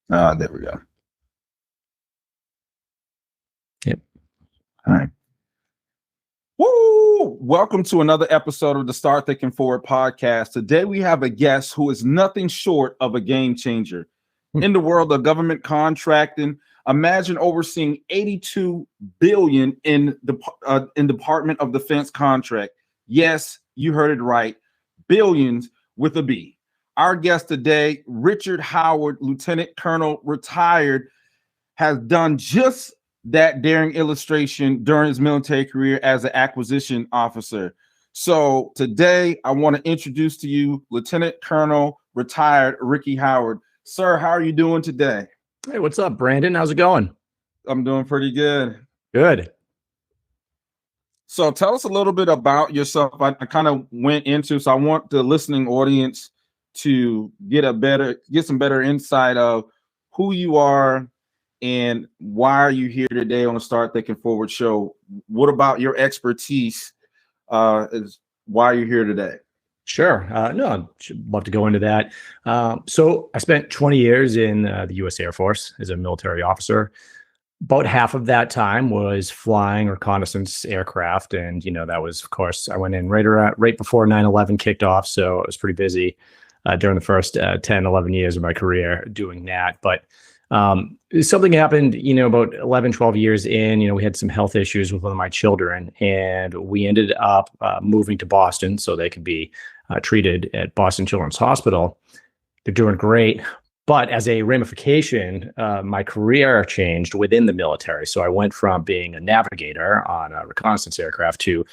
There we go. Yep. All right. Woo! Welcome to another episode of the Start Thinking Forward podcast. Today we have a guest who is nothing short of a game changer. In the world of government contracting, imagine overseeing $82 billion in Department of Defense contract. Yes, you heard it right. Billions with a B. Our guest today, Richard Howard, Lieutenant Colonel, retired, has done just that daring illustration during his military career as an acquisition officer. So today I want to introduce to you Lieutenant Colonel, retired Ricky Howard. Sir, how are you doing today? Hey, what's up, Brandon? How's it going? I'm doing pretty good. Good. So tell us a little bit about yourself. I kind of went into, so I want the listening audience to get some better insight of who you are and why are you here today on the Start Thinking Forward show. What about your expertise is why you're here today? Sure. No, I'd love to go into that. So I spent 20 years in the U.S. Air Force as a military officer. About half of that time was flying reconnaissance aircraft. And, that was, of course, I went in right before 9/11 kicked off. So I was pretty busy during the first 10, 11 years of my career doing that. But something happened, about 11, 12 years in, we had some health issues with one of my children, and we ended up moving to Boston so they could be treated at Boston Children's Hospital. They're doing great. But as a ramification, my career changed within the military. So I went from being a navigator on a reconnaissance aircraft to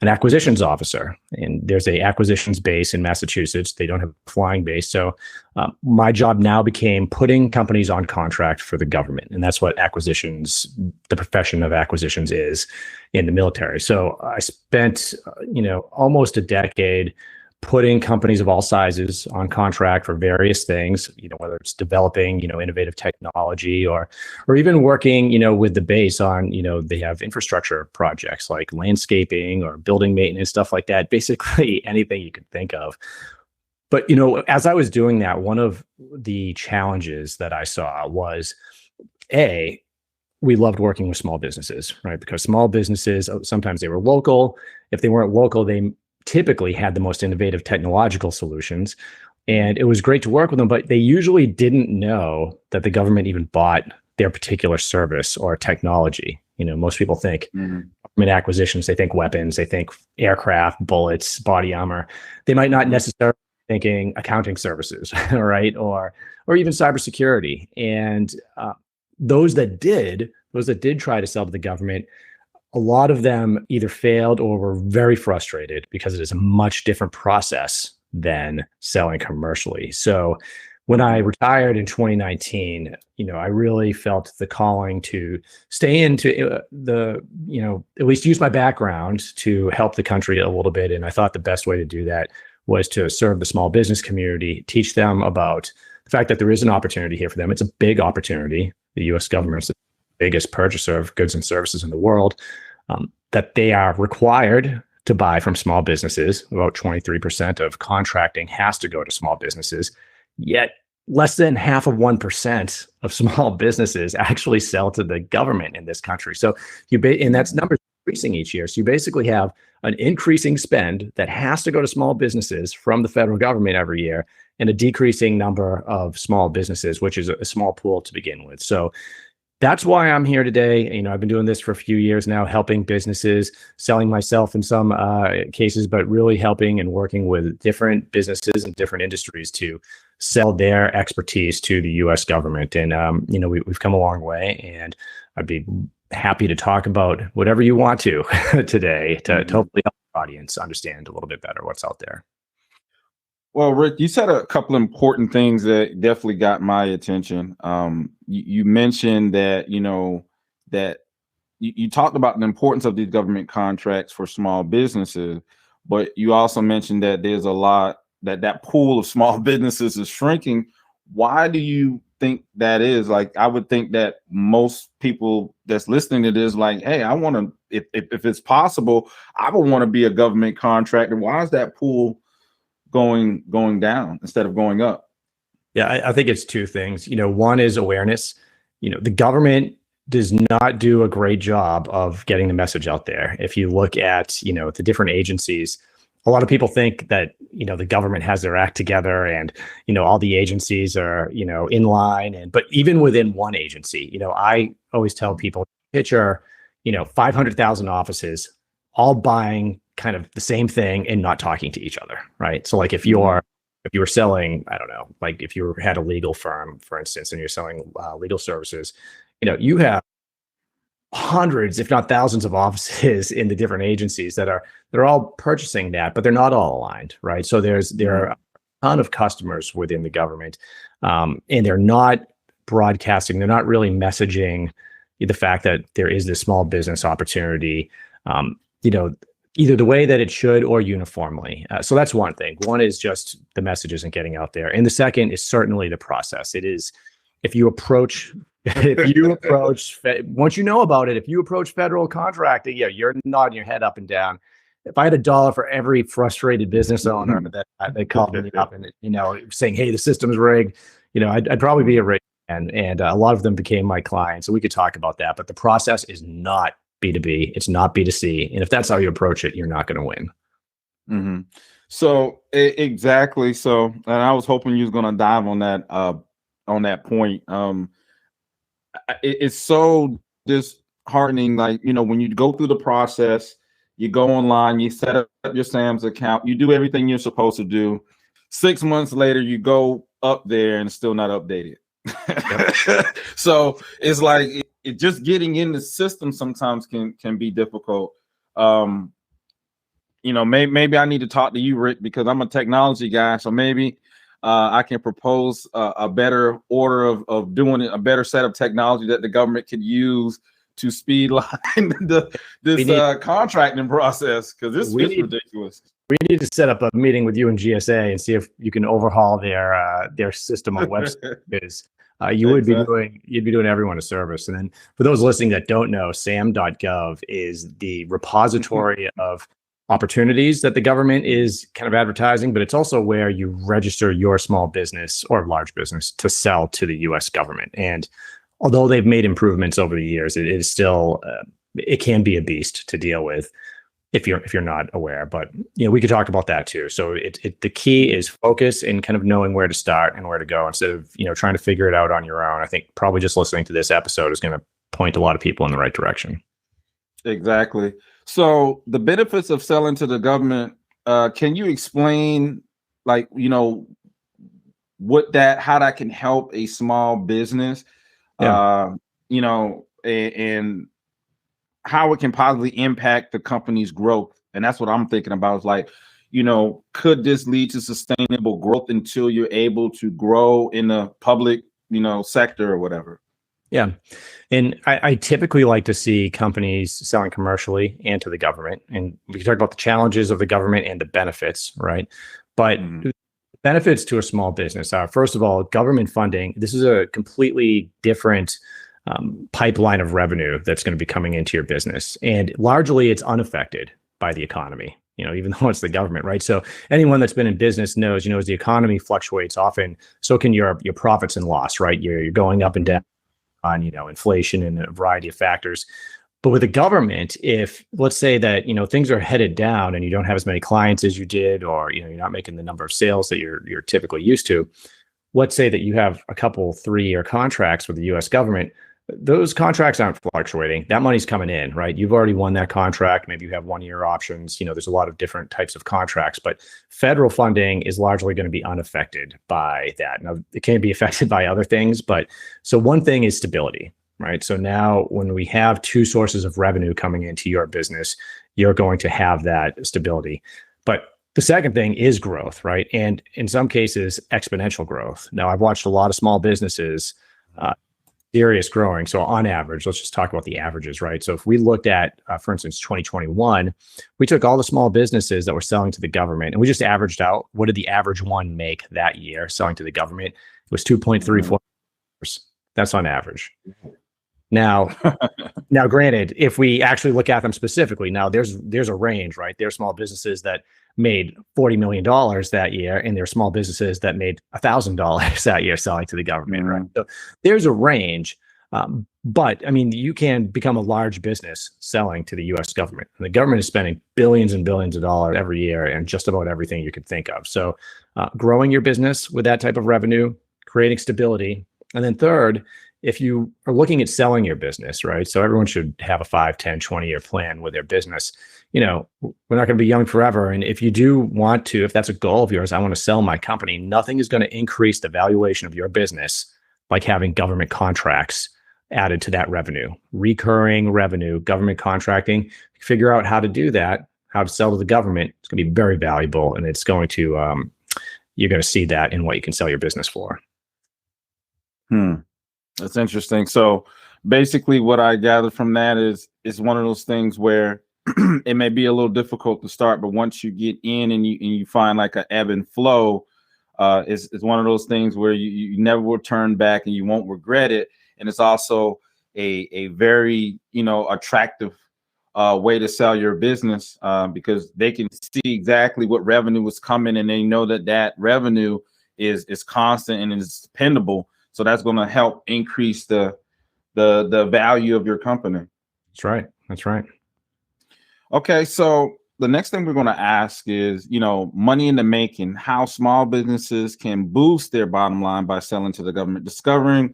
an acquisitions officer. And there's a acquisitions base in Massachusetts. They don't have a flying base. So my job now became putting companies on contract for the government. And that's what acquisitions, the profession of acquisitions is in the military. So I spent, almost a decade putting companies of all sizes on contract for various things, whether it's developing, innovative technology or even working, with the base on, they have infrastructure projects like landscaping or building maintenance, stuff like that, basically anything you could think of. But, as I was doing that, one of the challenges that I saw was, we loved working with small businesses, right? Because small businesses, sometimes they were local. If they weren't local, they typically had the most innovative technological solutions. And it was great to work with them, but they usually didn't know that the government even bought their particular service or technology. Most people think government acquisitions, they think weapons, they think aircraft, bullets, body armor. They might not necessarily be thinking accounting services, right? Or even cybersecurity. And those that did try to sell to the government, a lot of them either failed or were very frustrated because it is a much different process than selling commercially. So when I retired in 2019, I really felt the calling to stay into at least use my background to help the country a little bit. And I thought the best way to do that was to serve the small business community, teach them about the fact that there is an opportunity here for them. It's a big opportunity. The U.S. government is the biggest purchaser of goods and services in the world, that they are required to buy from small businesses. About 23% of contracting has to go to small businesses, yet less than 0.5% of small businesses actually sell to the government in this country. So and that's numbers increasing each year. So you basically have an increasing spend that has to go to small businesses from the federal government every year, and a decreasing number of small businesses, which is a small pool to begin with. So that's why I'm here today. I've been doing this for a few years now, helping businesses, selling myself in some cases, but really helping and working with different businesses and different industries to sell their expertise to the U.S. government. And, we've come a long way, and I'd be happy to talk about whatever you want to today to hopefully help the audience understand a little bit better what's out there. Well, Rick, you said a couple of important things that definitely got my attention. You mentioned that, that you talked about the importance of these government contracts for small businesses, but you also mentioned that there's a lot that pool of small businesses is shrinking. Why do you think that is? Like, I would think that most people that's listening to this, like, hey, I want to, if it's possible, I would want to be a government contractor. Why is that pool going down instead of going up? Yeah, I think it's two things. One is awareness. The government does not do a great job of getting the message out there. If you look at, the different agencies, a lot of people think that, the government has their act together and, all the agencies are, in line. But even within one agency, I always tell people, picture, 500,000 offices all buying kind of the same thing and not talking to each other, right? So like if you were selling, I don't know, like if you had a legal firm, for instance, and you're selling legal services, you have hundreds, if not thousands of offices in the different agencies they're all purchasing that, but they're not all aligned, right? So there are a ton of customers within the government, and they're not broadcasting, they're not really messaging the fact that there is this small business opportunity, either the way that it should or uniformly. So that's one thing. One is just the message isn't getting out there. And the second is certainly the process. It is, if you approach, once you know about it, if you approach federal contracting, you're nodding your head up and down. If I had $1 for every frustrated business owner that called me up and, saying, hey, the system's rigged, I'd probably be a rig. And a lot of them became my clients. So we could talk about that. But the process is not B2B. It's not B2C. And if that's how you approach it, you're not going to win. Mm-hmm. So exactly. So, and I was hoping you was going to dive on that point. It's so disheartening. Like, when you go through the process, you go online, you set up your SAM's account, you do everything you're supposed to do. 6 months later, you go up there and it's still not updated. Yep. So it's like it just getting in the system sometimes can be difficult. Maybe I need to talk to you, Rick, because I'm a technology guy. So maybe I can propose a better order of doing it, a better set of technology that the government could use to speed line this contracting process, because this is ridiculous. We need to set up a meeting with you and GSA and see if you can overhaul their system on website. Because you'd be doing everyone a service. And then for those listening that don't know, SAM.gov is the repository of opportunities that the government is kind of advertising, but it's also where you register your small business or large business to sell to the U.S. government. And although they've made improvements over the years, it is still it can be a beast to deal with if you're not aware. But we could talk about that too. So the key is focus and kind of knowing where to start and where to go instead of trying to figure it out on your own. I think probably just listening to this episode is going to point a lot of people in the right direction. Exactly. So the benefits of selling to the government, can you explain, like, how that can help a small business, and how it can positively impact the company's growth? And that's what I'm thinking about. Is like, could this lead to sustainable growth until you're able to grow in the public, sector or whatever? Yeah. And I typically like to see companies selling commercially and to the government. And we can talk about the challenges of the government and the benefits, right? But benefits to a small business are, first of all, government funding. This is a completely different pipeline of revenue that's going to be coming into your business. And largely it's unaffected by the economy, even though it's the government, right? So anyone that's been in business knows, as the economy fluctuates often, so can your profits and loss, right? You're going up and down on, inflation and a variety of factors. But with the government, if let's say that, things are headed down and you don't have as many clients as you did, or, you're not making the number of sales that you're typically used to, let's say that you have a couple 3-year contracts with the US government, those contracts aren't fluctuating. That money's coming in, right? You've already won that contract. Maybe you have 1-year options. There's a lot of different types of contracts, but federal funding is largely going to be unaffected by that. Now, it can be affected by other things, but so one thing is stability, right? So now when we have 2 sources of revenue coming into your business, you're going to have that stability. But the second thing is growth, right? And in some cases, exponential growth. Now, I've watched a lot of small businesses, serious growing. So on average, let's just talk about the averages, right? So if we looked at, for instance, 2021, we took all the small businesses that were selling to the government and we just averaged out, what did the average one make that year selling to the government? It was 2.34. That's on average. Now, granted, if we actually look at them specifically, now there's a range, right? There's small businesses that made $40 million that year, and there are small businesses that made $1,000 that year selling to the government, right? So there's a range. But I mean, you can become a large business selling to the US government. And the government is spending billions and billions of dollars every year and just about everything you could think of. So growing your business with that type of revenue, creating stability. And then third, if you are looking at selling your business, right? So everyone should have a 5, 10, 20-year plan with their business. You know, we're not going to be young forever. And if you do want to, if that's a goal of yours, I want to sell my company, nothing is going to increase the valuation of your business like having government contracts added to that revenue, recurring revenue, government contracting. Figure out how to do that, how to sell to the government. It's going to be very valuable, and it's going to you're going to see that in what you can sell your business for. That's interesting. So basically, what I gathered from that is one of those things where it may be a little difficult to start, but once you get in and you find like an ebb and flow, it's one of those things where you never will turn back and you won't regret it. And it's also a very, attractive way to sell your business because they can see exactly what revenue is coming, and they know that revenue is constant and is dependable. So that's going to help increase the value of your company. That's right. That's right. Okay, so the next thing we're going to ask is, money in the making, how small businesses can boost their bottom line by selling to the government, discovering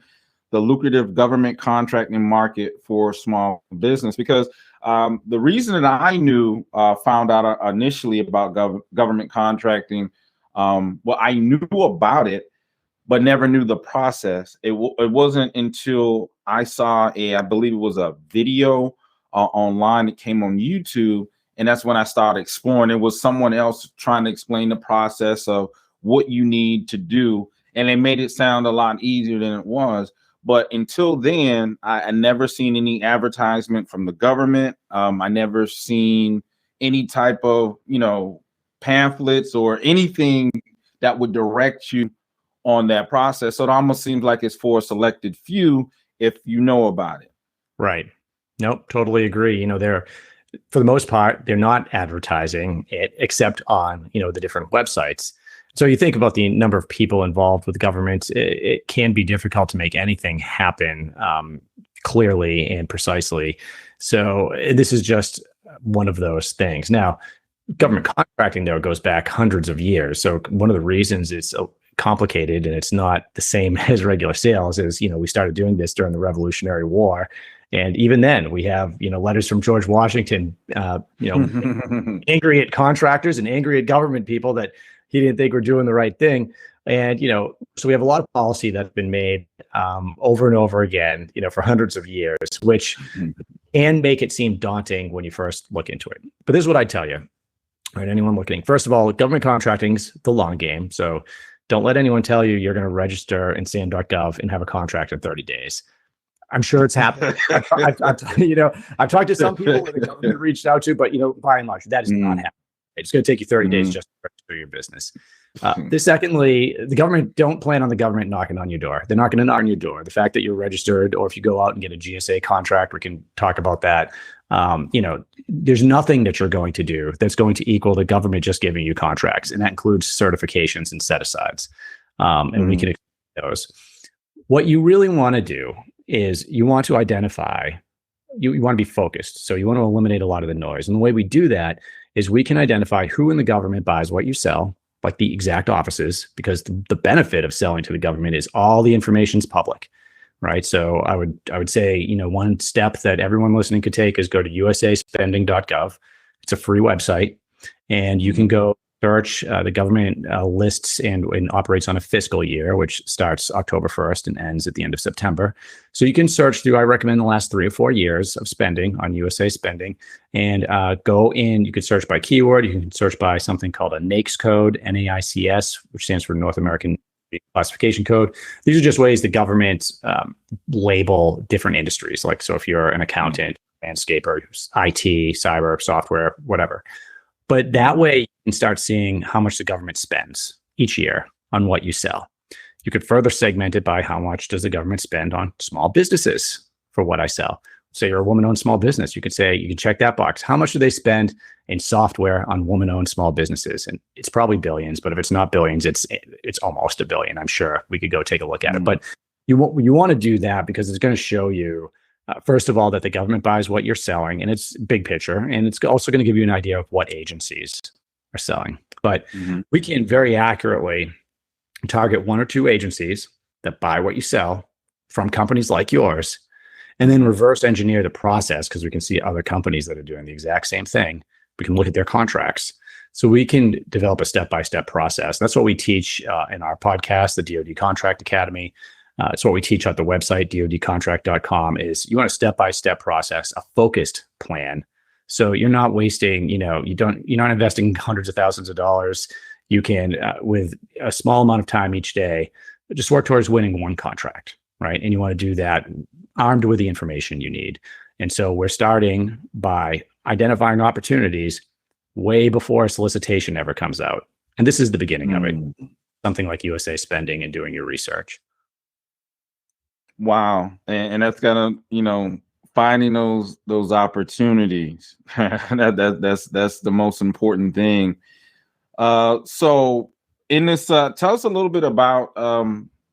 the lucrative government contracting market for small business. Because the reason that I found out initially about government contracting, I knew about it, but never knew the process. It wasn't until I saw I believe it was a video online that came on YouTube, and that's when I started exploring. It was someone else trying to explain the process of what you need to do, and they made it sound a lot easier than it was. But until then, I never seen any advertisement from the government. I never seen any type of, pamphlets or anything that would direct you on that process. So it almost seems like it's for a selected few if you know about it. Right. Nope. Totally agree. They're, for the most part, they're not advertising it except on, the different websites. So you think about the number of people involved with government, it can be difficult to make anything happen clearly and precisely. So this is just one of those things. Now, government contracting, though, goes back hundreds of years. So one of the reasons it's complicated and it's not the same as regular sales is, we started doing this during the Revolutionary War. And even then we have, letters from George Washington, angry at contractors and angry at government people that he didn't think we're doing the right thing. And, so we have a lot of policy that's been made over and over again, for hundreds of years, which can make it seem daunting when you first look into it. But this is what I tell you, right? Anyone looking, first of all, government contracting's the long game. So don't let anyone tell you you're going to register in SAM.gov and have a contract in 30 days. I'm sure it's happened. I've talked to some people that the government reached out to, but, by and large, that is not happening. It's going to take you 30 days just to register your business. Secondly, the government, don't plan on the government knocking on your door. They're not going to knock on your door. The fact that you're registered, or if you go out and get a GSA contract, we can talk about that. There's nothing that you're going to do that's going to equal the government just giving you contracts. And that includes certifications and set-asides. And we can explain those. What you really want to do is you want to identify, you want to be focused. So you want to eliminate a lot of the noise. And the way we do that is we can identify who in the government buys what you sell, like the exact offices, because the benefit of selling to the government is all the information's public, right? So I would say, one step that everyone listening could take is go to usaspending.gov. It's a free website, and you can go search. The government lists and operates on a fiscal year, which starts October 1st and ends at the end of September. So you can search through, I recommend, the last 3 or 4 years of spending on USA Spending, and go in. You could search by keyword. You can search by something called a NAICS code, NAICS, which stands for North American Classification Code. These are just ways the government label different industries. Like, so if you're an accountant, landscaper, IT, cyber, software, whatever. But that way you can start seeing how much the government spends each year on what you sell. You could further segment it by how much does the government spend on small businesses for what I sell. say you're a woman-owned small business, you can check that box. How much do they spend in software on woman-owned small businesses? And it's probably billions, but if it's not billions, it's almost a billion. I'm sure we could go take a look at it. But you want to do that because it's going to show you, first of all, that the government buys what you're selling, and it's big picture, and it's also going to give you an idea of what agencies are selling. But we can very accurately target one or two agencies that buy what you sell from companies like yours, and then reverse engineer the process, because we can see other companies that are doing the exact same thing. We can look at their contracts. So we can develop a step-by-step process. That's what we teach in our podcast, the DoD Contract Academy. It's what we teach at the website, dodcontract.com, is you want a step-by-step process, a focused plan. So you're not wasting, you're not investing hundreds of thousands of dollars. You can, with a small amount of time each day, just work towards winning one contract, right? And you want to do that armed with the information you need. And so we're starting by identifying opportunities way before a solicitation ever comes out. And this is the beginning of it. Something like USA spending and doing your research. Wow. And that's gonna, finding those opportunities. That's the most important thing. So in this, tell us a little bit about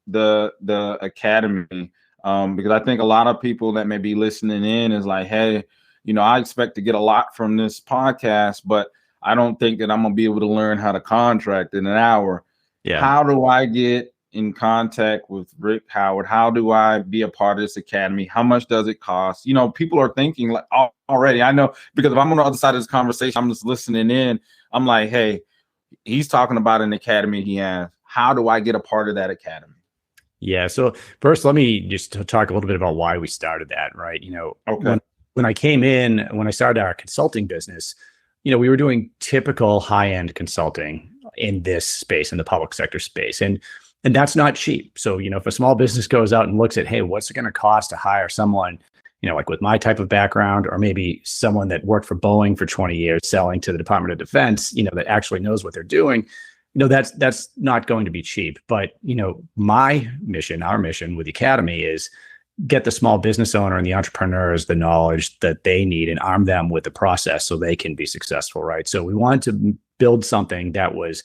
the academy, because I think a lot of people that may be listening in is like, hey, I expect to get a lot from this podcast, but I don't think that I'm gonna be able to learn how to contract in an hour. Yeah. How do I get in contact with Rick Howard? How do I be a part of this academy? How much does it cost? People are thinking like already, I know, because if I'm on the other side of this conversation, I'm just listening in. I'm like, hey, he's talking about an academy he has. How do I get a part of that academy? Yeah. So first, let me just talk a little bit about why we started that, right? Okay. When I came in, when I started our consulting business, we were doing typical high-end consulting in this space, in the public sector space. And that's not cheap. So, if a small business goes out and looks at, hey, what's it going to cost to hire someone, like with my type of background, or maybe someone that worked for Boeing for 20 years selling to the Department of Defense, that actually knows what they're doing, that's not going to be cheap. But, my mission, our mission with the Academy is get the small business owner and the entrepreneurs the knowledge that they need and arm them with the process so they can be successful, right? So we wanted to build something that was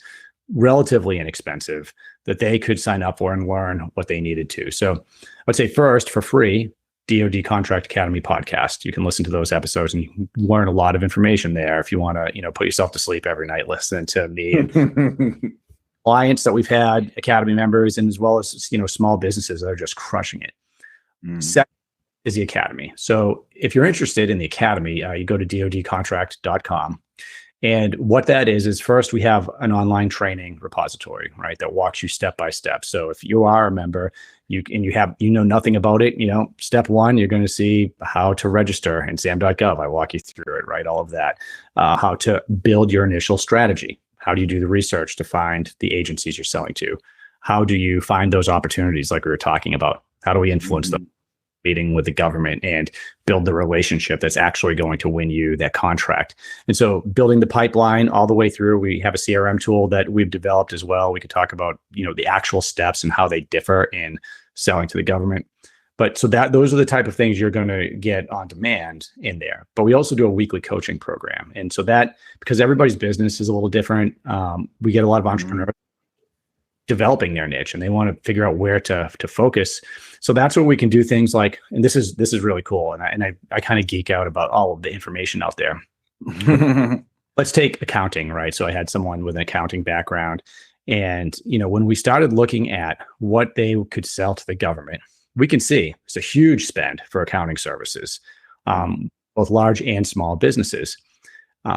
relatively inexpensive, that they could sign up for and learn what they needed to. So I'd say first, for free, DoD Contract Academy podcast. You can listen to those episodes and you can learn a lot of information there if you want to, put yourself to sleep every night listening to me and clients that we've had, Academy members, and as well as, small businesses that are just crushing it. Second is the Academy. So if you're interested in the Academy, you go to dodcontract.com. And what that is first, we have an online training repository, right, that walks you step by step. So if you are a member, you know nothing about it, step one, you're going to see how to register in SAM.gov. I walk you through it, right, all of that. How to build your initial strategy. How do you do the research to find the agencies you're selling to? How do you find those opportunities like we were talking about? How do we influence them? Meeting with the government and build the relationship that's actually going to win you that contract. And so building the pipeline all the way through, we have a CRM tool that we've developed as well. We could talk about, the actual steps and how they differ in selling to the government. But so those are the type of things you're going to get on demand in there. But we also do a weekly coaching program. And so that, because everybody's business is a little different, we get a lot of entrepreneurs developing their niche and they want to figure out where to focus. So that's where we can do things like, and this is really cool. And I kind of geek out about all of the information out there. Let's take accounting, right? So I had someone with an accounting background, and, when we started looking at what they could sell to the government, we can see it's a huge spend for accounting services, both large and small businesses.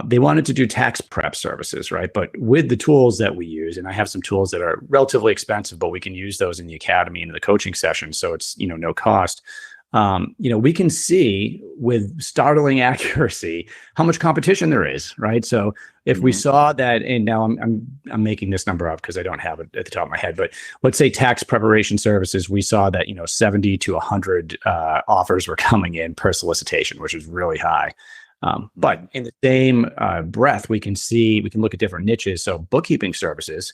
They wanted to do tax prep services, right? But with the tools that we use, and I have some tools that are relatively expensive, but we can use those in the academy and the coaching session. So it's, no cost. We can see with startling accuracy how much competition there is, right? So if we saw that, and now I'm making this number up because I don't have it at the top of my head, but let's say tax preparation services, we saw that, 70 to 100 offers were coming in per solicitation, which is really high. But in the same breath, we can look at different niches. So bookkeeping services,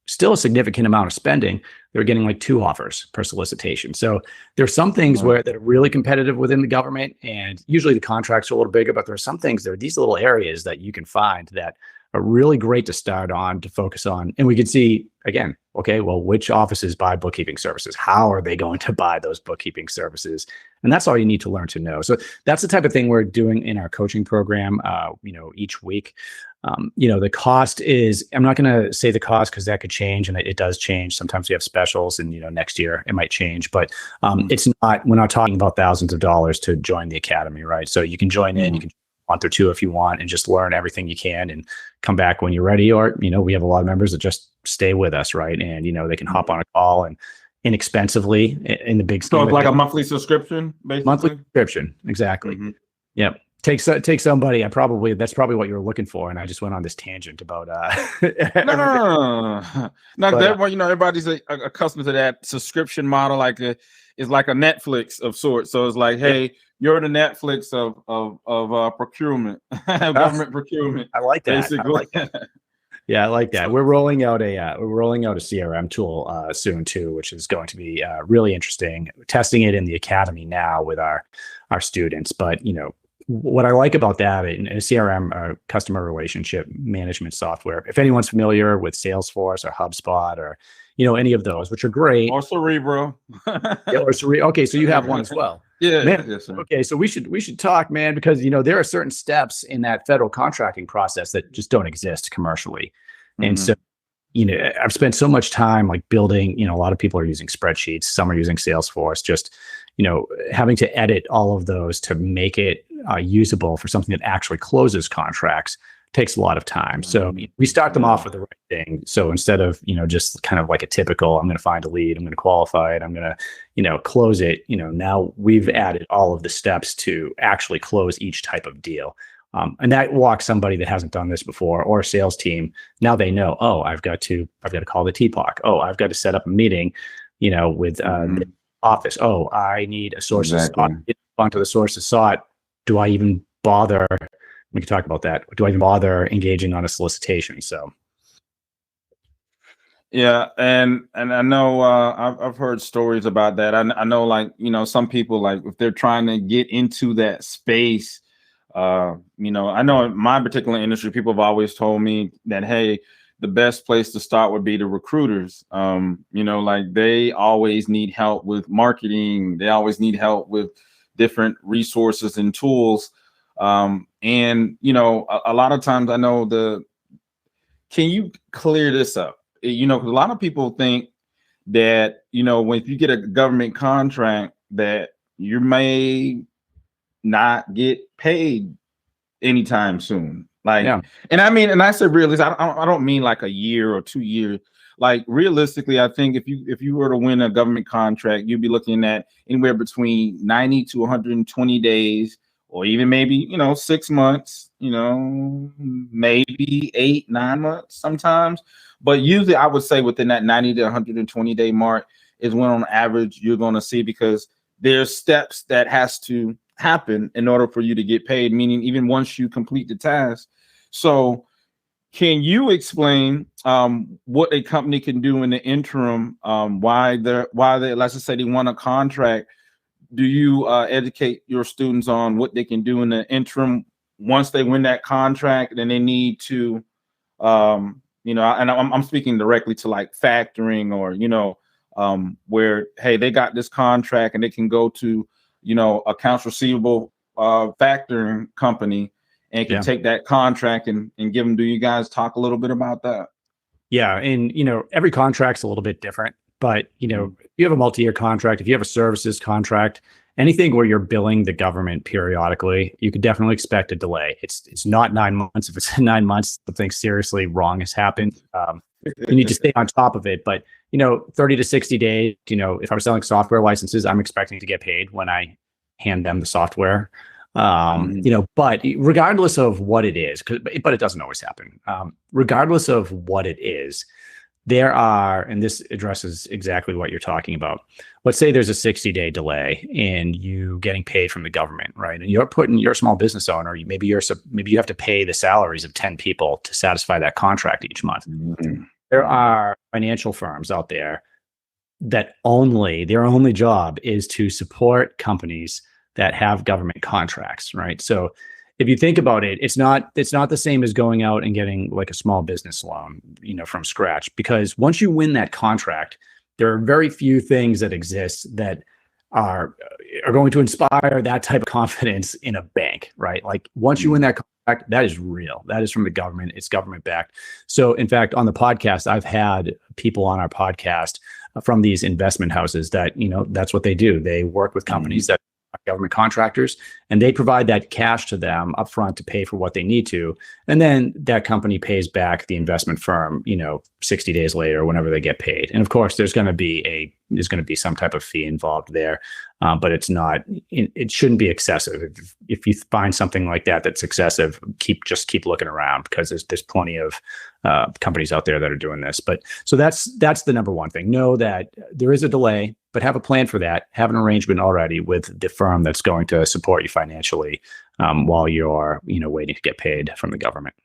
still a significant amount of spending. They're getting like 2 offers per solicitation. So there's some things Right. that are really competitive within the government, and usually the contracts are a little bigger, but there are some things, there are these little areas that you can find that are really great to start on, to focus on. And we can see, again, okay, well, which offices buy bookkeeping services? How are they going to buy those bookkeeping services? And that's all you need to learn to know. So that's the type of thing we're doing in our coaching program, each week. The cost is, I'm not going to say the cost because that could change, and it does change. Sometimes we have specials, and next year it might change, but we're not talking about thousands of dollars to join the academy, right? So you can join in, you can a month or 2 if you want, and just learn everything you can and come back when you're ready. Or, we have a lot of members that just stay with us, right? And, they can hop on a call and inexpensively in the big scheme. So it's like a monthly subscription, basically? Monthly subscription, exactly. Yep. Take somebody. That's probably what you were looking for, and I just went on this tangent about. No. Everybody's accustomed to that subscription model, it's like a Netflix of sorts. So it's like, hey, you're the Netflix of procurement, government procurement. I like that. Basically. I like that. Yeah, I like that. We're rolling out a CRM tool soon too, which is going to be really interesting. We're testing it in the academy now with our students, but what I like about that in a CRM, customer relationship management software, if anyone's familiar with Salesforce or HubSpot or any of those, which are great, or Cerebro. Okay, so you have one as well. Yeah. Man, yes, sir. Okay, so we should talk, man, because there are certain steps in that federal contracting process that just don't exist commercially, and so I've spent so much time like building. A lot of people are using spreadsheets, some are using Salesforce. Just having to edit all of those to make it usable for something that actually closes contracts takes a lot of time. So we start them off with the right thing. So instead of, just kind of like a typical, I'm going to find a lead, I'm going to qualify it, I'm going to, close it. Now we've added all of the steps to actually close each type of deal. And that walks somebody that hasn't done this before, or a sales team. Now they know, oh, I've got to call the TPOC. Oh, I've got to set up a meeting, with the office. Oh, I need a source of sought. Onto the source of sought. Do I even bother? We can talk about that. Do I even bother engaging on a solicitation? So, yeah, and I know I've heard stories about that. I know, some people, if they're trying to get into that space, I know in my particular industry, people have always told me that, hey, the best place to start would be the recruiters. They always need help with marketing. They always need help with different resources and tools. And a lot of times I know can you clear this up? 'Cause a lot of people think that, when you get a government contract that you may not get paid anytime soon. And I said realistic, I don't mean like a year or 2 years. Like realistically, I think if you were to win a government contract, you'd be looking at anywhere between 90 to 120 days, or even maybe 6 months, maybe 8-9 months sometimes. But usually I would say within that 90 to 120 day mark is when on average you're going to see, because there's steps that has to happen in order for you to get paid, meaning even once you complete the task. So can you explain what a company can do in the interim? Why they, let's just say they want a contract. Do you educate your students on what they can do in the interim once they win that contract? Then they need to, and I'm speaking directly to like factoring, or where, hey, they got this contract and they can go to accounts receivable factoring company and can take that contract and give them. Do you guys talk a little bit about that? Yeah. And, every contract's a little bit different, but, if you have a multi-year contract, if you have a services contract, anything where you're billing the government periodically, you could definitely expect a delay. It's not 9 months. If it's 9 months, something seriously wrong has happened. You need to stay on top of it. But, 30 to 60 days, if I was selling software licenses, I'm expecting to get paid when I hand them the software. But regardless of what it is, but it doesn't always happen. Regardless of what it is, there are, and this addresses exactly what you're talking about. Let's say there's a 60-day delay in you getting paid from the government, right? And you're a small business owner. Maybe you have to pay the salaries of 10 people to satisfy that contract each month. there are financial firms out there that their only job is to support companies that have government contracts, right? So if you think about it, it's not the same as going out and getting like a small business loan, from scratch, because once you win that contract, there are very few things that exist that are going to inspire that type of confidence in a bank, right? Like once you win that contract, that is real. That is from the government. It's government backed. So in fact, on the podcast, I've had people on our podcast from these investment houses that, that's what they do. They work with companies that are government contractors, and they provide that cash to them upfront to pay for what they need to. And then that company pays back the investment firm, 60 days later, whenever they get paid. And of course, there's going to be some type of fee involved there, but it shouldn't be excessive. If you find something like that that's excessive, keep looking around, because there's plenty of companies out there that are doing this. But so that's the number one thing. Know that there is a delay, but have a plan for that. Have an arrangement already with the firm that's going to support you financially while you're waiting to get paid from the government.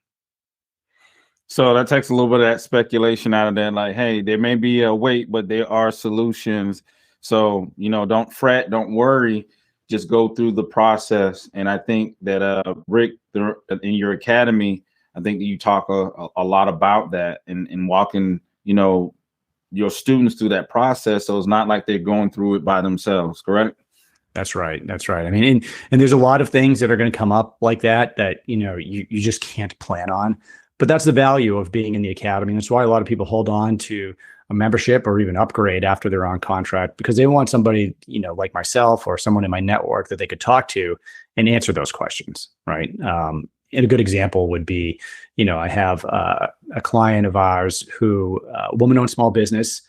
So that takes a little bit of that speculation out of that. Like, hey, there may be a wait, but there are solutions. So, don't fret, don't worry, just go through the process. And I think that, Rick, in your academy, I think that you talk a lot about that and walking, your students through that process. So it's not like they're going through it by themselves, correct? That's right. I mean, and there's a lot of things that are going to come up like that you just can't plan on. But that's the value of being in the academy. And that's why a lot of people hold on to a membership or even upgrade after they're on contract, because they want somebody, like myself or someone in my network that they could talk to and answer those questions, right? And a good example would be, I have a client of ours who, a woman-owned small business,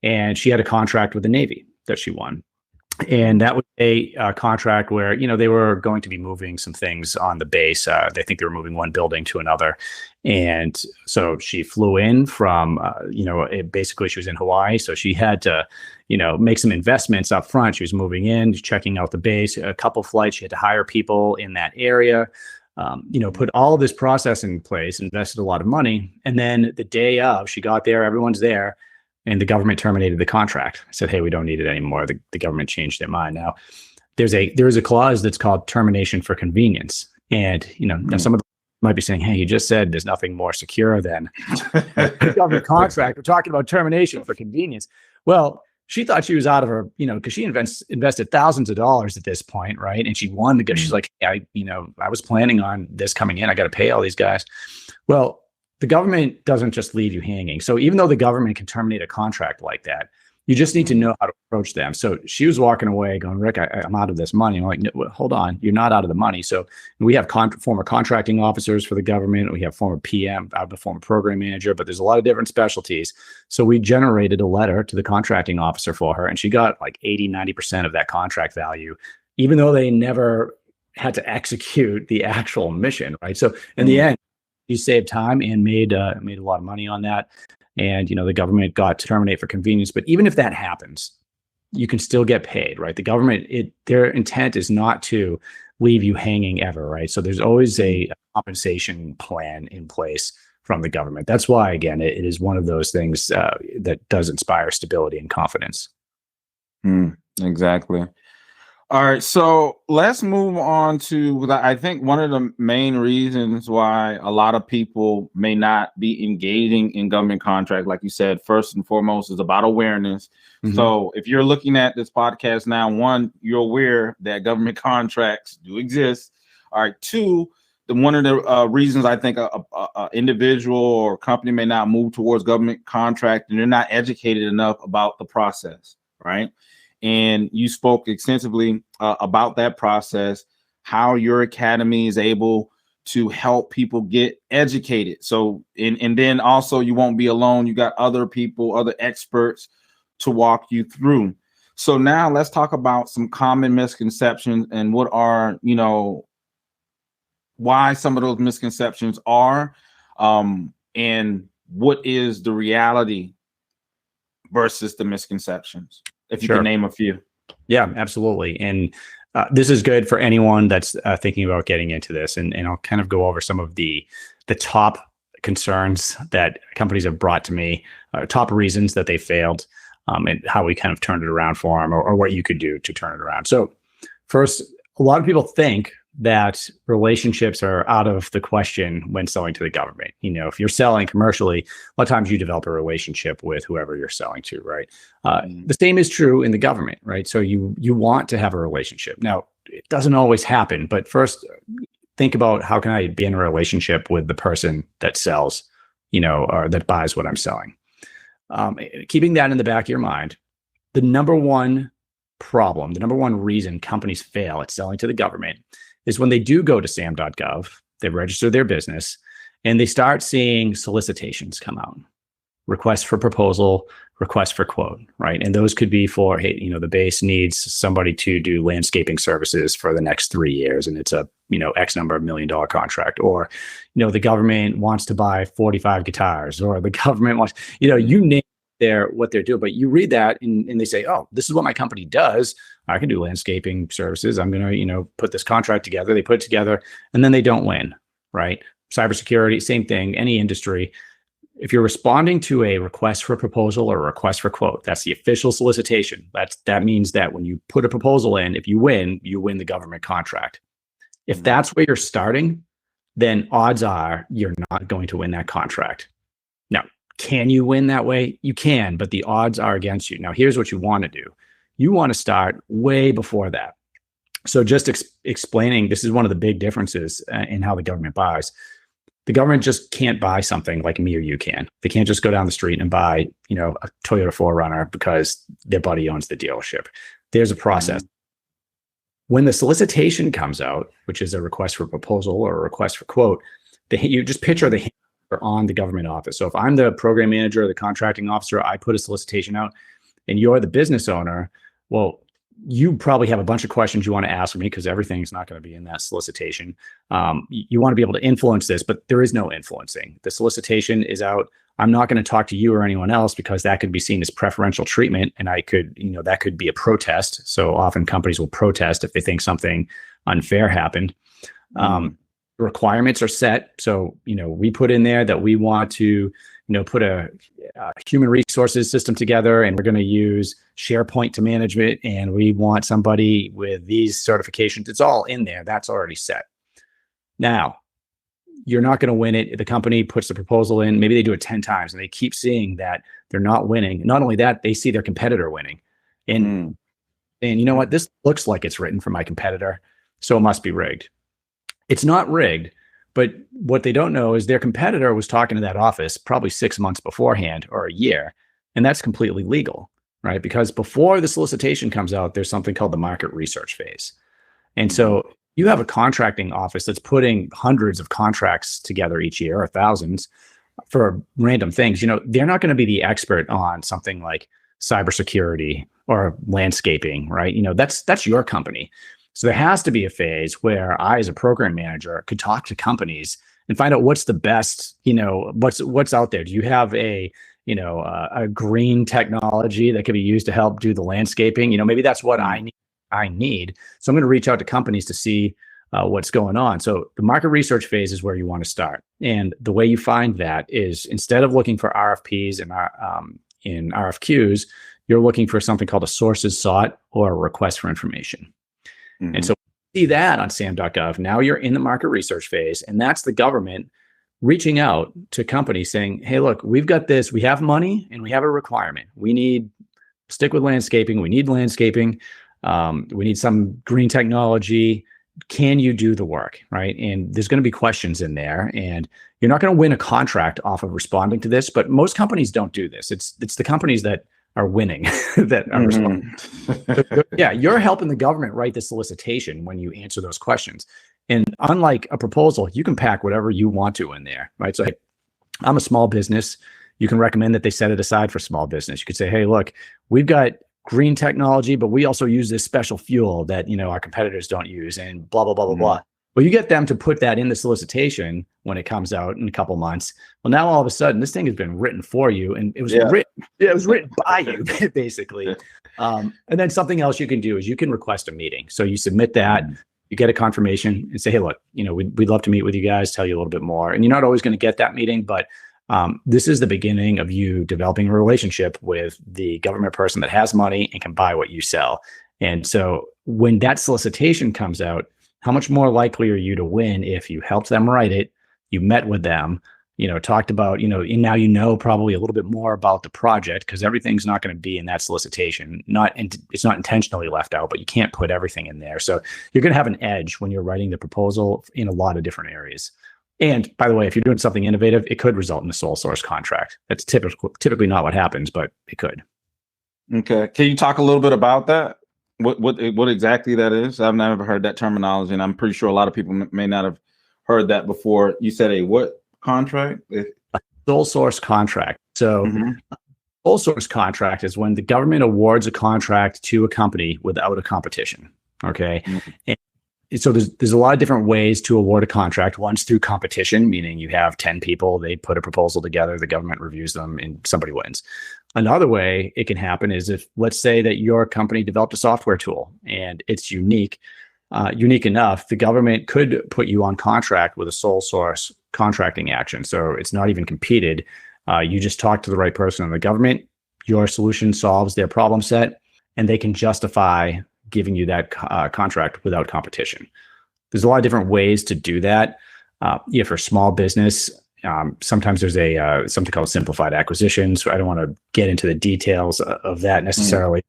and she had a contract with the Navy that she won. And that was a contract where, they were going to be moving some things on the base. They think they were moving one building to another. And so she flew in from, basically she was in Hawaii. So she had to, make some investments up front. She was moving in, checking out the base, a couple flights. She had to hire people in that area, put all of this process in place, invested a lot of money. And then the day of, she got there, everyone's there, and the government terminated the contract. I said, hey, we don't need it anymore. The government changed their mind. Now, there is a clause that's called termination for convenience. And, now some of them might be saying, hey, you just said there's nothing more secure than a government contract. We're talking about termination for convenience. Well, she thought she was out of her, because she invested thousands of dollars at this point, right? And she wanted to go. She's like, hey, I was planning on this coming in. I got to pay all these guys. Well, the government doesn't just leave you hanging. So even though the government can terminate a contract like that, you just need to know how to approach them. So she was walking away going, Rick, I'm out of this money. I'm like, no, hold on, you're not out of the money. So we have former contracting officers for the government. We have former PM, the former program manager, but there's a lot of different specialties. So we generated a letter to the contracting officer for her, and she got like 80-90% of that contract value, even though they never had to execute the actual mission, right? So in the end, you saved time and made a lot of money on that. And, the government got to terminate for convenience. But even if that happens, you can still get paid, right? The government, their intent is not to leave you hanging ever, right? So there's always a compensation plan in place from the government. That's why, again, it is one of those things that does inspire stability and confidence. Exactly. All right, so let's move on to, I think one of the main reasons why a lot of people may not be engaging in government contract, like you said, first and foremost, is about awareness. So if you're looking at this podcast now, one, you're aware that government contracts do exist. All right, two, one of the reasons I think a individual or company may not move towards government contract, and they're not educated enough about the process, right? And you spoke extensively about that process, how your academy is able to help people get educated. So, and then also you won't be alone. You got other people, other experts to walk you through. So now let's talk about some common misconceptions and what are, why some of those misconceptions are, and what is the reality versus the misconceptions. If you can name a few. Yeah, absolutely. And this is good for anyone that's thinking about getting into this. And I'll kind of go over some of the top concerns that companies have brought to me, top reasons that they failed, and how we kind of turned it around for them, or what you could do to turn it around. So first, a lot of people think that relationships are out of the question when selling to the government. If you're selling commercially, a lot of times you develop a relationship with whoever you're selling to, right? The same is true in the government, right? So you want to have a relationship. Now, it doesn't always happen, but first, think about how can I be in a relationship with the person that sells, or that buys what I'm selling. Keeping that in the back of your mind, the number one problem, the number one reason companies fail at selling to the government is when they do go to SAM.gov, they register their business, and they start seeing solicitations come out, requests for proposal, requests for quote, right? And those could be for, hey, the base needs somebody to do landscaping services for the next 3 years, and it's a, X number of $1 million contract, or, the government wants to buy 45 guitars, or the government wants, you name what they're doing, but you read that and they say, oh, this is what my company does. I can do landscaping services. I'm going to, put this contract together. They put it together and then they don't win, right? Cybersecurity, same thing, any industry. If you're responding to a request for proposal or a request for quote, that's the official solicitation. That means that when you put a proposal in, if you win the government contract. If that's where you're starting, then odds are you're not going to win that contract. Now, can you win that way? You can, but the odds are against you. Now, here's what you want to do. You want to start way before that. So just explaining, this is one of the big differences in how the government buys. The government just can't buy something like me or you can. They can't just go down the street and buy, a Toyota 4Runner because their buddy owns the dealership. There's a process. When the solicitation comes out, which is a request for proposal or a request for quote, you just picture the on the government office. So if I'm the program manager or the contracting officer, I put a solicitation out and you're the business owner, well, you probably have a bunch of questions you want to ask me because everything's not going to be in that solicitation. You want to be able to influence this, but there is no influencing. The solicitation is out. I'm not going to talk to you or anyone else because that could be seen as preferential treatment. And I could, that could be a protest. So often companies will protest if they think something unfair happened. Requirements are set. So, we put in there that we want to, put a human resources system together and we're going to use SharePoint to manage it. And we want somebody with these certifications. It's all in there. That's already set. Now, you're not going to win it. The company puts the proposal in, maybe they do it 10 times and they keep seeing that they're not winning. Not only that, they see their competitor winning. And you know what? This looks like it's written for my competitor, so it must be rigged. It's not rigged, but what they don't know is their competitor was talking to that office probably 6 months beforehand or a year, and that's completely legal, right? Because before the solicitation comes out, there's something called the market research phase. And so you have a contracting office that's putting hundreds of contracts together each year or thousands for random things. They're not going to be the expert on something like cybersecurity or landscaping, right? That's your company. So there has to be a phase where I, as a program manager, could talk to companies and find out what's the best, what's out there. Do you have a green technology that could be used to help do the landscaping? Maybe that's what I need. So I'm going to reach out to companies to see what's going on. So the market research phase is where you want to start. And the way you find that is instead of looking for RFPs and in RFQs, you're looking for something called a sources sought or a request for information. And so see that on SAM.gov. Now you're in the market research phase, and that's the government reaching out to companies saying, hey, look, we've got this, we have money and we have a requirement. We need stick with landscaping. We need landscaping. We need some green technology. Can you do the work, right? And there's going to be questions in there, and you're not going to win a contract off of responding to this, but most companies don't do this. It's the companies that are winning that are responding. Yeah, you're helping the government write the solicitation when you answer those questions. And unlike a proposal, you can pack whatever you want to in there, right? So, hey, I'm a small business. You can recommend that they set it aside for small business. You could say, hey, look, we've got green technology, but we also use this special fuel that, our competitors don't use, and blah, blah, blah, blah, blah. Well, you get them to put that in the solicitation when it comes out in a couple months. Well, now all of a sudden, this thing has been written for you, and it was written by you, basically. And then something else you can do is you can request a meeting. So you submit that. You get a confirmation and say, hey, look, we'd love to meet with you guys, tell you a little bit more. And you're not always going to get that meeting, but this is the beginning of you developing a relationship with the government person that has money and can buy what you sell. And so when that solicitation comes out, how much more likely are you to win if you helped them write it, you met with them, talked about, and now probably a little bit more about the project, because everything's not going to be in that solicitation. It's not intentionally left out, but you can't put everything in there. So you're going to have an edge when you're writing the proposal in a lot of different areas. And by the way, if you're doing something innovative, it could result in a sole source contract. That's typically not what happens, but it could. Okay. Can you talk a little bit about that? What exactly that is? I've never heard that terminology, and I'm pretty sure a lot of people may not have heard that before. You said a what contract? A sole source contract. So sole source contract is when the government awards a contract to a company without a competition. Okay. And so there's a lot of different ways to award a contract. One's through competition, meaning you have 10 people, they put a proposal together, the government reviews them, and somebody wins. Another way it can happen is if, let's say that your company developed a software tool and it's unique enough, the government could put you on contract with a sole source contracting action. So it's not even competed. You just talk to the right person in the government, your solution solves their problem set, and they can justify giving you that contract without competition. There's a lot of different ways to do that. For small business, sometimes there's something called simplified acquisition. So I don't want to get into the details of that necessarily.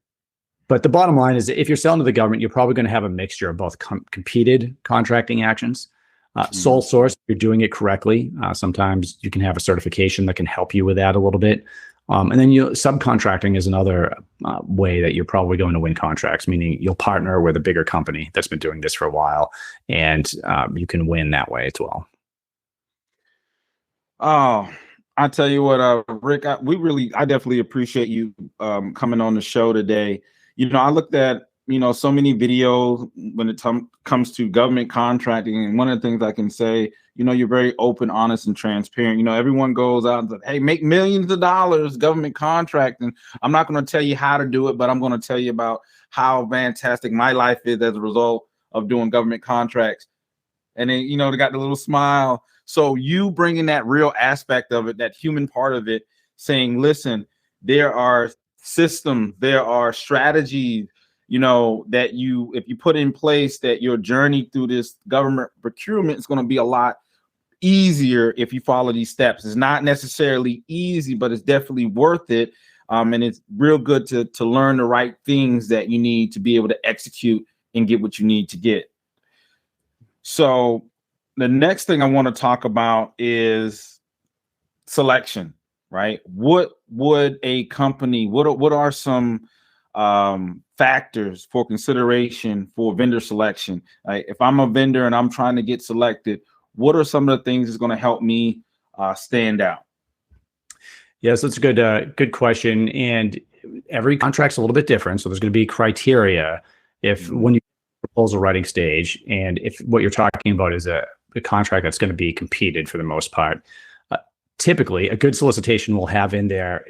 But the bottom line is, if you're selling to the government, you're probably going to have a mixture of both competed contracting actions. Sole source, if you're doing it correctly. Sometimes you can have a certification that can help you with that a little bit. And then subcontracting is another way that you're probably going to win contracts, meaning you'll partner with a bigger company that's been doing this for a while, and you can win that way as well. Oh, I tell you what, Rick, I definitely appreciate you coming on the show today. I looked at, so many videos when it comes to government contracting. And one of the things I can say, you're very open, honest, and transparent. Everyone goes out and says, hey, make millions of dollars government contracting. I'm not going to tell you how to do it, but I'm going to tell you about how fantastic my life is as a result of doing government contracts. And then, they got the little smile. So you bringing that real aspect of it, that human part of it, saying, listen, there are systems, there are strategies, that if you put in place, that your journey through this government procurement is going to be a lot easier if you follow these steps. It's not necessarily easy, but it's definitely worth it. And it's real good to learn the right things that you need to be able to execute and get what you need to get. So the next thing I want to talk about is selection, right? What would a company, what are some factors for consideration for vendor selection? If I'm a vendor and I'm trying to get selected, what are some of the things that's going to help me stand out? Yes, that's a good question. And every contract's a little bit different. So there's going to be criteria when you proposal writing stage, and if what you're talking about is a contract that's going to be competed for the most part. Typically, a good solicitation will have in there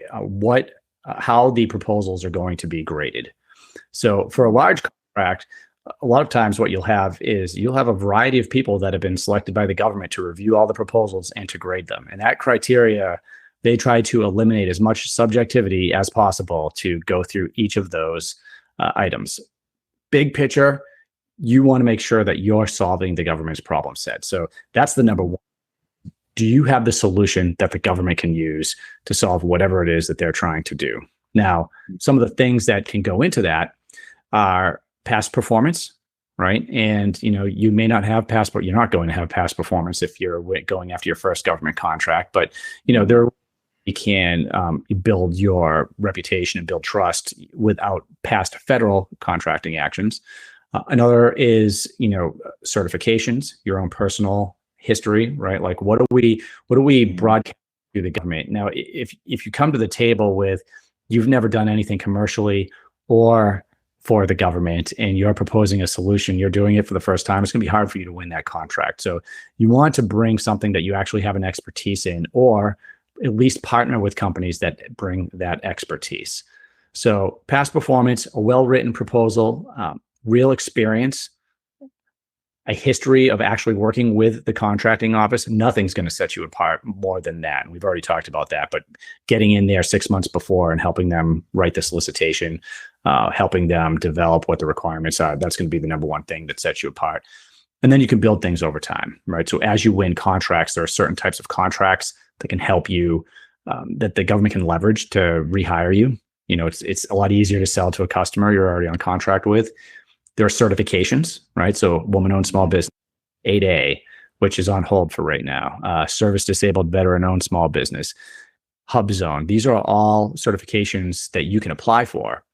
how the proposals are going to be graded. So for a large contract, a lot of times what you'll have a variety of people that have been selected by the government to review all the proposals and to grade them. And that criteria, they try to eliminate as much subjectivity as possible to go through each of those items. Big picture, you want to make sure that you're solving the government's problem set. So that's the number one. Do you have the solution that the government can use to solve whatever it is that they're trying to do? Now, some of the things that can go into that are past performance, right? And, you may not have you're not going to have past performance if you're going after your first government contract, but, you can build your reputation and build trust without past federal contracting actions. Another is, certifications, your own personal history, right? Like what do we broadcast to the government? Now, if you come to the table with, you've never done anything commercially or for the government, and you're proposing a solution, you're doing it for the first time, it's going to be hard for you to win that contract. So you want to bring something that you actually have an expertise in, or at least partner with companies that bring that expertise. So past performance, a well-written proposal, real experience, a history of actually working with the contracting office, nothing's going to set you apart more than that. And we've already talked about that, but getting in there 6 months before and helping them write the solicitation, helping them develop what the requirements are, that's going to be the number one thing that sets you apart. And then you can build things over time, right? So as you win contracts, there are certain types of contracts that can help you, that the government can leverage to rehire you. It's a lot easier to sell to a customer you're already on contract with. There are certifications, right? So woman-owned small business, 8A, which is on hold for right now. Service disabled veteran-owned small business, HubZone. These are all certifications that you can apply for.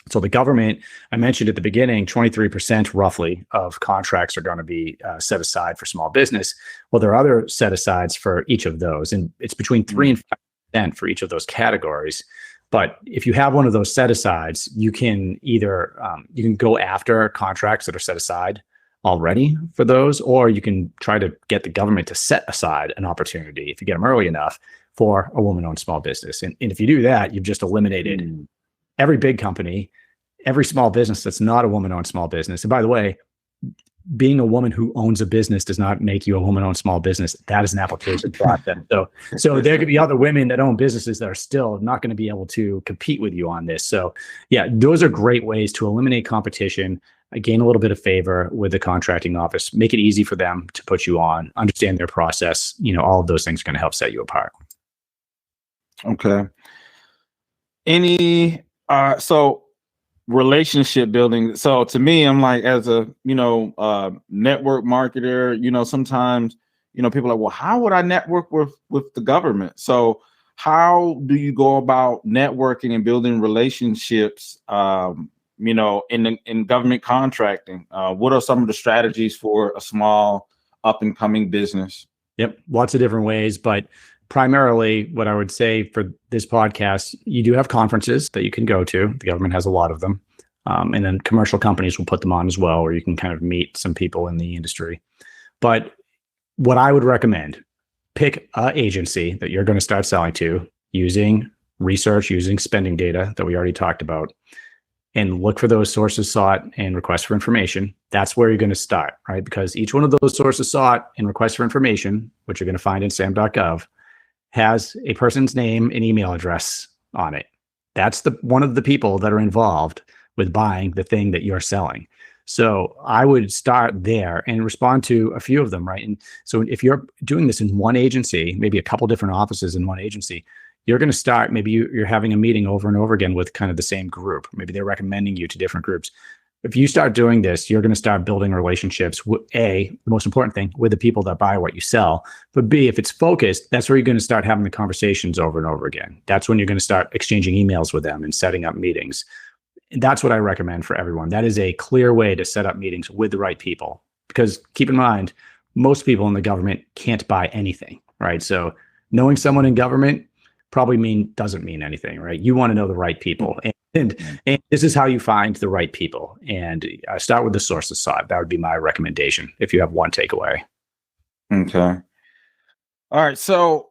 So the government, I mentioned at the beginning, 23% roughly of contracts are going to be set aside for small business. Well, there are other set asides for each of those, and it's between 3 and 5% for each of those categories. But if you have one of those set asides, you can either you can go after contracts that are set aside already for those, or you can try to get the government to set aside an opportunity if you get them early enough for a woman-owned small business. And if you do that, you've just eliminated every big company, every small business that's not a woman-owned small business. And by the way, being a woman who owns a business does not make you a woman-owned small business. That is an application process. So there could be other women that own businesses that are still not going to be able to compete with you on this. So yeah, those are great ways to eliminate competition, gain a little bit of favor with the contracting office, make it easy for them to put you on, understand their process. All of those things are going to help set you apart. Okay. So relationship building. So to me, I'm like, as a, network marketer, sometimes, people are like, well, how would I network with the government? So how do you go about networking and building relationships, in government contracting? What are some of the strategies for a small up and coming business? Yep. Lots of different ways, but primarily what I would say for this podcast, you do have conferences that you can go to. The government has a lot of them. And then commercial companies will put them on as well, where you can kind of meet some people in the industry. But what I would recommend, pick an agency that you're going to start selling to using research, using spending data that we already talked about, and look for those sources sought and requests for information. That's where you're going to start, right? Because each one of those sources sought and requests for information, which you're going to find in SAM.gov, has a person's name and email address on it. That's one of the people that are involved with buying the thing that you're selling. So I would start there and respond to a few of them, right? And so if you're doing this in one agency, maybe a couple different offices in one agency, you're going to start, maybe you're having a meeting over and over again with kind of the same group. Maybe they're recommending you to different groups. If you start doing this, you're going to start building relationships with the most important thing, with the people that buy what you sell. But B, if it's focused, that's where you're going to start having the conversations over and over again. That's when you're going to start exchanging emails with them and setting up meetings. And that's what I recommend for everyone. That is a clear way to set up meetings with the right people. Because keep in mind, most people in the government can't buy anything, right? So knowing someone in government probably doesn't mean anything, right? You want to know the right people. And this is how you find the right people. And start with the sources sought. That would be my recommendation if you have one takeaway. Okay. All right. So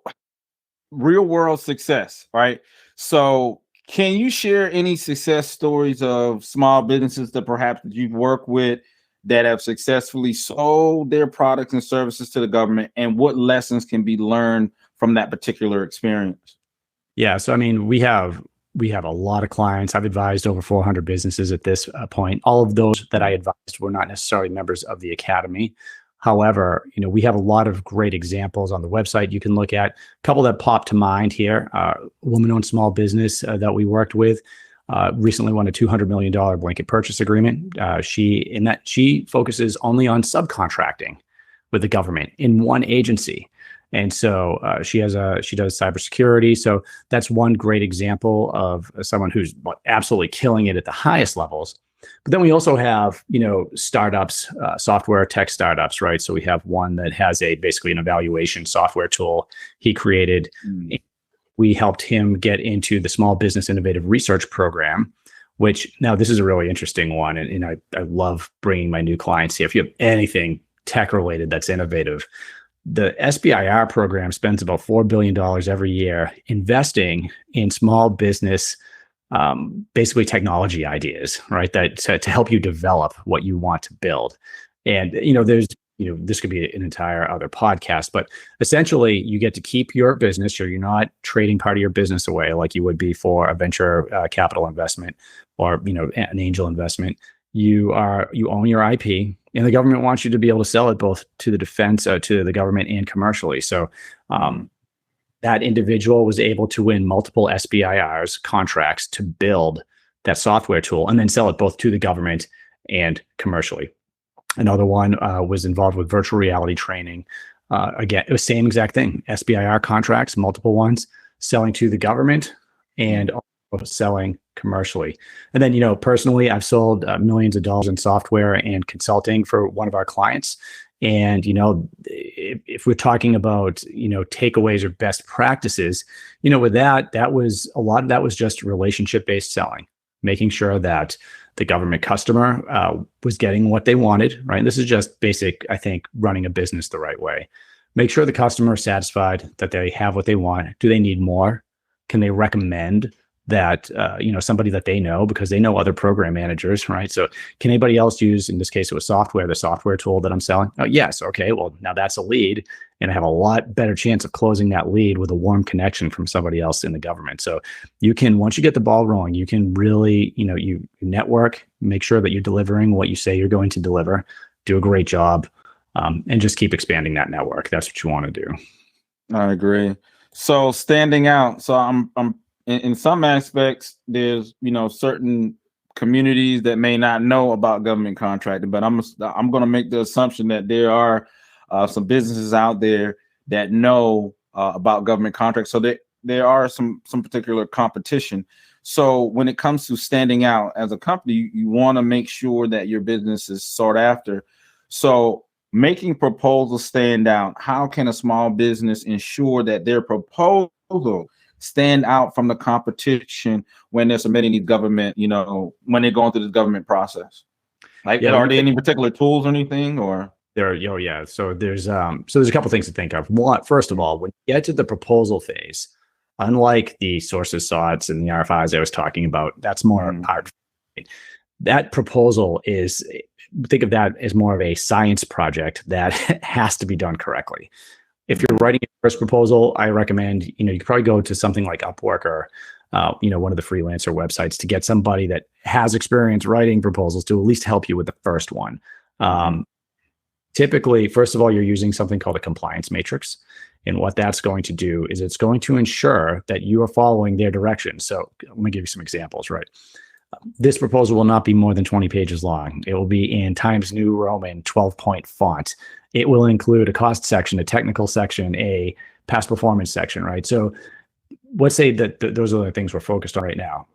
real world success, right? So can you share any success stories of small businesses that perhaps you've worked with that have successfully sold their products and services to the government, and what lessons can be learned from that particular experience? Yeah. So, we have a lot of clients. I've advised over 400 businesses at this point. All of those that I advised were not necessarily members of the Academy. However, we have a lot of great examples on the website you can look at. A couple that pop to mind here. Woman-owned small business that we worked with recently won a $200 million blanket purchase agreement. She focuses only on subcontracting with the government in one agency. And so she does cybersecurity. So that's one great example of someone who's absolutely killing it at the highest levels. But then we also have, startups, software tech startups, right? So we have one that has basically an evaluation software tool he created. We helped him get into the Small Business Innovative Research Program, which now this is a really interesting one. And I love bringing my new clients here. If you have anything tech related that's innovative, the SBIR program spends about $4 billion every year investing in small business, basically technology ideas, right? That to help you develop what you want to build. And, there's, this could be an entire other podcast, but essentially you get to keep your business. So you're not trading part of your business away like you would be for a venture capital investment or, an angel investment. You own your IP, and the government wants you to be able to sell it both to the defense, to the government, and commercially. So that individual was able to win multiple SBIRs contracts to build that software tool and then sell it both to the government and commercially. Another one was involved with virtual reality training. Again, it was same exact thing. SBIR contracts, multiple ones, selling to the government and also selling commercially. And then, personally, I've sold millions of dollars in software and consulting for one of our clients. And, if we're talking about, takeaways or best practices, with that was a lot of that was just relationship-based selling, making sure that the government customer was getting what they wanted, right? This is just basic, I think, running a business the right way. Make sure the customer is satisfied, that they have what they want. Do they need more? Can they recommend that, somebody that they know, because they know other program managers, right? So can anybody else use, in this case, it was software, the software tool that I'm selling? Oh, yes. Okay. Well, now that's a lead, and I have a lot better chance of closing that lead with a warm connection from somebody else in the government. So you can, once you get the ball rolling, you can really, you network, make sure that you're delivering what you say you're going to deliver, do a great job, and just keep expanding that network. That's what you want to do. I agree. So standing out. So I'm in some aspects, there's, certain communities that may not know about government contracting, but I'm going to make the assumption that there are some businesses out there that know about government contracts. So there are some particular competition. So when it comes to standing out as a company, you want to make sure that your business is sought after. So making proposals stand out, how can a small business ensure that their proposal stand out from the competition when they're submitting these government, when they're going through the government process? Like, are there any particular tools or anything, or? Yeah. So there's a couple things to think of. One, first of all, when you get to the proposal phase, unlike the sources SOTs and the RFIs I was talking about, that's more art. That proposal is, think of that as more of a science project that has to be done correctly. If you're writing your first proposal, I recommend, you could probably go to something like Upwork or, one of the freelancer websites to get somebody that has experience writing proposals to at least help you with the first one. Typically, first of all, you're using something called a compliance matrix. And what that's going to do is it's going to ensure that you are following their directions. So let me give you some examples, right? This proposal will not be more than 20 pages long. It will be in Times New Roman 12-point font. It will include a cost section, a technical section, a past performance section, right? So let's say that those are the things we're focused on right now.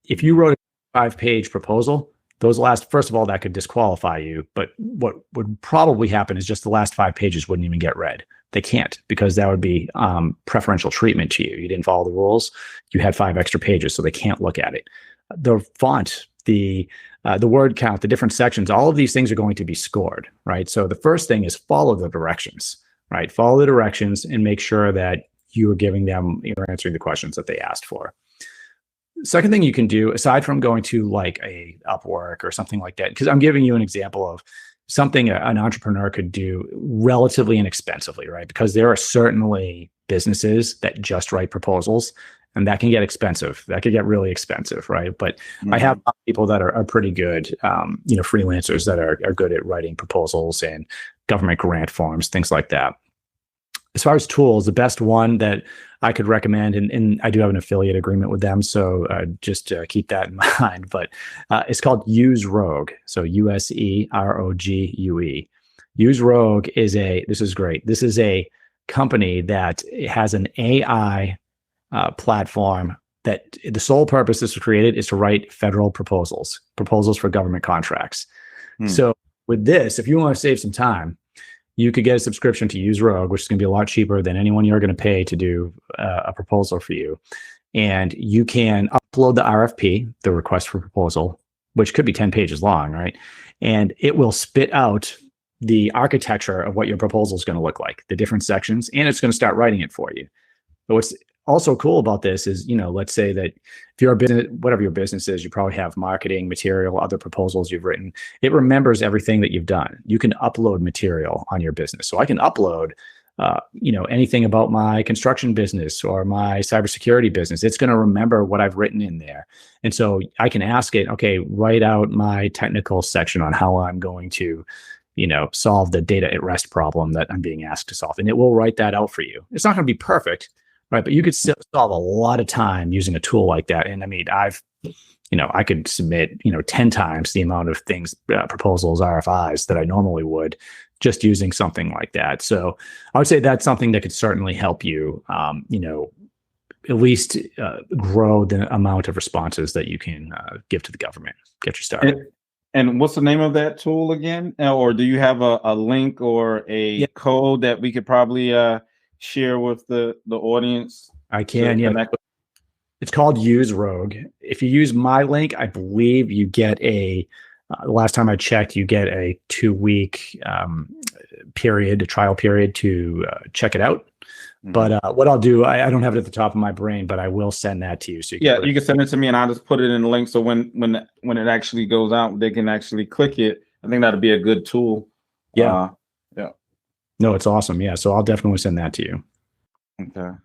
If you wrote a 5-page proposal, those last, first of all, that could disqualify you. But what would probably happen is just the last 5 pages wouldn't even get read. They can't, because that would be preferential treatment to you. You didn't follow the rules. You had 5 extra pages, so they can't look at it. The font, the word count, the different sections, all of these things are going to be scored, right? So the first thing is follow the directions, right? Follow the directions and make sure that you are giving them, you're answering the questions that they asked for. Second thing you can do, aside from going to like a Upwork or something like that, because I'm giving you an example of something an entrepreneur could do relatively inexpensively, right? Because there are certainly businesses that just write proposals, and that can get expensive. That could get really expensive, right? But I have people that are pretty good, freelancers that are good at writing proposals and government grant forms, things like that. As far as tools, the best one that I could recommend, and I do have an affiliate agreement with them, so just keep that in mind, but it's called Use Rogue. So USEROGUE. Use Rogue this is great. This is a company that has an AI platform that the sole purpose this was created is to write federal proposals for government contracts. So with this, if you want to save some time, you could get a subscription to Use Rogue, which is going to be a lot cheaper than anyone you're going to pay to do a proposal for you. And you can upload the RFP, the request for proposal, which could be 10 pages long, right? And it will spit out the architecture of what your proposal is going to look like, the different sections, and it's going to start writing it for you. So what's also cool about this is, let's say that if you're a business, whatever your business is, you probably have marketing material, other proposals you've written. It remembers everything that you've done. You can upload material on your business. So I can upload, anything about my construction business or my cybersecurity business. It's going to remember what I've written in there. And so I can ask it, okay, write out my technical section on how I'm going to, solve the data at rest problem that I'm being asked to solve. And it will write that out for you. It's not going to be perfect, right? But you could still solve a lot of time using a tool like that. And I mean, I could submit, 10 times the amount of things, proposals, RFIs that I normally would, just using something like that. So I would say that's something that could certainly help you, at least grow the amount of responses that you can give to the government, get you started. And what's the name of that tool again? Or do you have a link or a code that we could probably share with the audience? I can, yeah. It's called Use Rogue. If you use my link, I believe you get the last time I checked, you get a 2-week trial period to check it out. Mm-hmm. But what I'll do, I don't have it at the top of my brain, but I will send that to you. So you can send it to me, and I'll just put it in the link. So when it actually goes out, they can actually click it. I think that'd be a good tool. Yeah. No, it's awesome. Yeah. So I'll definitely send that to you. Okay.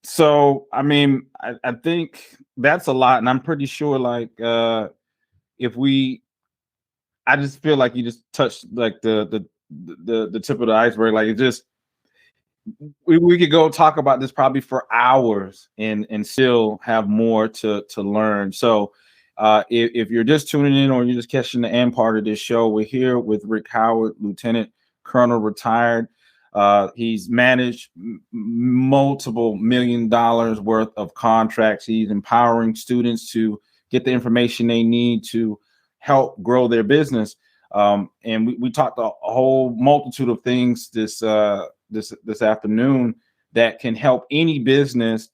So, I mean, I think that's a lot. And I'm pretty sure I just feel like you just touched like the tip of the iceberg. Like we could go talk about this probably for hours and still have more to learn. So if you're just tuning in or you're just catching the end part of this show, we're here with Rick Howard, Lieutenant Colonel retired. He's managed multiple $1 million worth of contracts. He's empowering students to get the information they need to help grow their business. And we talked a whole multitude of things this afternoon that can help any business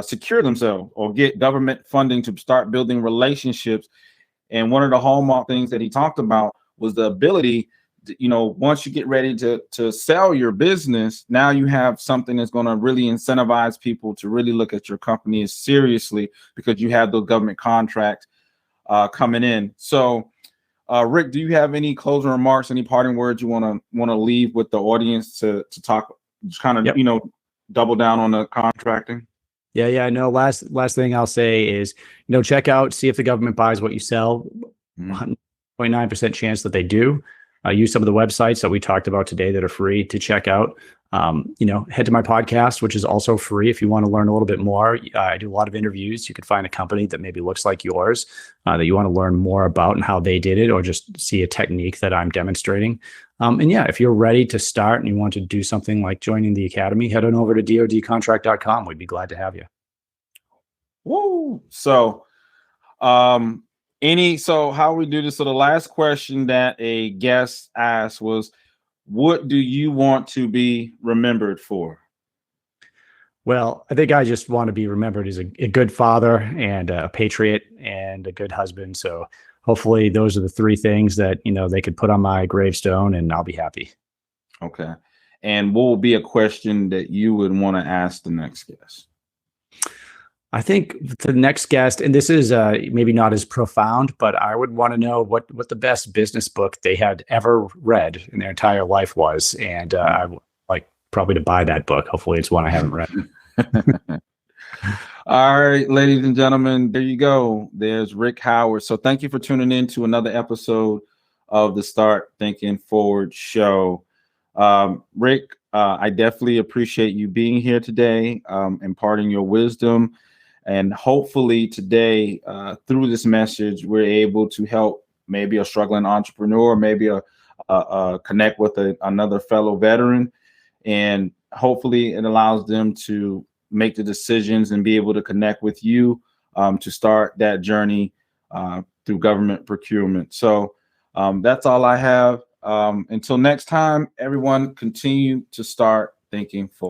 secure themselves or get government funding to start building relationships. And one of the hallmark things that he talked about was the ability once you get ready to sell your business, now you have something that's going to really incentivize people to really look at your company seriously because you have those government contracts coming in. So, Rick, do you have any closing remarks, any parting words you want to leave with the audience to talk, just kind of, double down on the contracting? Yeah. No, last thing I'll say is, check out, see if the government buys what you sell. 0.9% chance that they do. Use some of the websites that we talked about today that are free to check out. Head to my podcast, which is also free if you want to learn a little bit more. I do a lot of interviews. You can find a company that maybe looks like yours that you want to learn more about and how they did it, or just see a technique that I'm demonstrating. If you're ready to start and you want to do something like joining the academy, head on over to DoDContract.com. We'd be glad to have you. Woo! So, so how we do this? So the last question that a guest asked was, what do you want to be remembered for? Well, I think I just want to be remembered as a good father and a patriot and a good husband. So hopefully those are the 3 things that, they could put on my gravestone and I'll be happy. Okay. And what will be a question that you would want to ask the next guest? I think the next guest, and this is maybe not as profound, but I would want to know what the best business book they had ever read in their entire life was. And I would like probably to buy that book. Hopefully it's one I haven't read. All right, ladies and gentlemen, there you go. There's Rick Howard. So thank you for tuning in to another episode of the Start Thinking Forward show. Rick, I definitely appreciate you being here today, imparting your wisdom. And hopefully today, through this message, we're able to help maybe a struggling entrepreneur, maybe a connect with another fellow veteran. And hopefully it allows them to make the decisions and be able to connect with you to start that journey through government procurement. So that's all I have. Until next time, everyone, continue to start thinking forward.